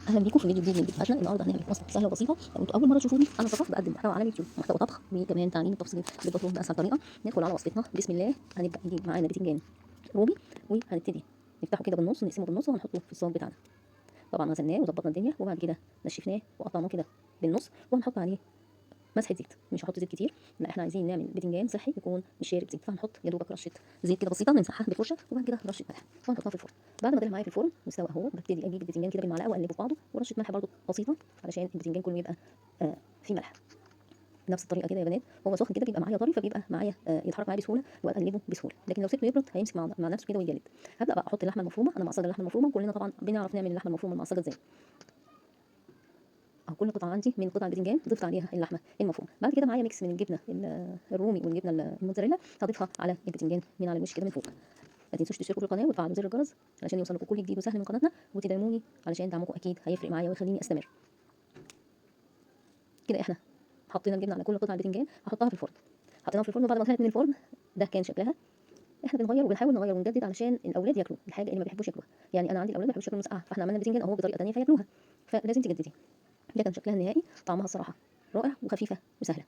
اهلا بيكم في فيديو جديد من فيديوهاتنا. النهارده هنعمل وصفه سهله وبسيطه. لو انتوا اول مره تشوفوني، انا صفاء بقدم محتوى على اليوتيوب، محتوى طبخ وكمان تعليم التفصيل بالبطون باسهل طريقه. ندخل على وصفتنا بسم الله. هنبدا نجيب معانا بتنجان رومي، وهنبتدي نفتحه كده بالنص، نقسمه بالنص وهنحطه في الصاج بتاعنا. طبعا غسلناه وظبطنا الدنيا، وبعد كده نشفناه وقطعناه كده بالنص، وهنحط عليه مسحه زيت. مش هحط زيت كتير، لا احنا عايزين نعمل بتنجان صحي يكون مش شارب زيت، فهنحط يا دوبك رشه زيت كده بسيطه، نمسحها بالفرشه، وبعد كده رشه ملح وهنحطها في الفرن. بعد ما طلع معايا في الفرن واستوى اهو، ببتدي اجيب البتنجان كده بالمعلقه واقلبه في بعضه، ورشه ملح برده بسيطه علشان البتنجان كله يبقى فيه ملح. بنفس الطريقه كده يا بنات، هو سخن كده بيبقى معايا طري، فبيبقى معايا يتحرك معايا بسهوله واقلبه بسهوله، لكن لو سبته يبرد هيمسك مع نفسه كده ويجلد. هبدا بقى احط اللحمه المفرومه. انا معصجه اللحمه المفرومه، وكلنا طبعا بنعرف نعمل اللحمه المفرومه المعصجه ازاي. اهو كل قطعه عندي من قطع البتنجان ضفت عليها اللحمه المفرومه. بعد كده معايا ميكس من الجبنه الرومي والجبنه الموتزاريلا، هضيفها على البتنجان من على الوش كده من فوق. ما تنسوش تشتركوا في القناه وتفعلوا زر الجرس علشان يوصلكم كل جديد وسهل من قناتنا، وتدعموني علشان دعمكم اكيد هيفرق معايا ويخليني استمر. كده احنا حطينا الجبنه على كل قطع البتنجان، هحطها في الفرن. حطيناها في الفرن، وبعد ما طلعت من الفرن ده كان شكلها. احنا بنغير وبنحاول نغير ونجدد علشان الاولاد ياكلوا الحاجه اللي ما بيحبوش ياكلوها. يعني انا عندي الاولاد ما بيحبوش ياكلوا مسقعه، فاحنا عملنا البتنجان اهو بطريقه ثانيه فياكلوها، فلازم تجددي. ده كان شكلها النهائي. طعمها الصراحه رائع وخفيفه وسهله.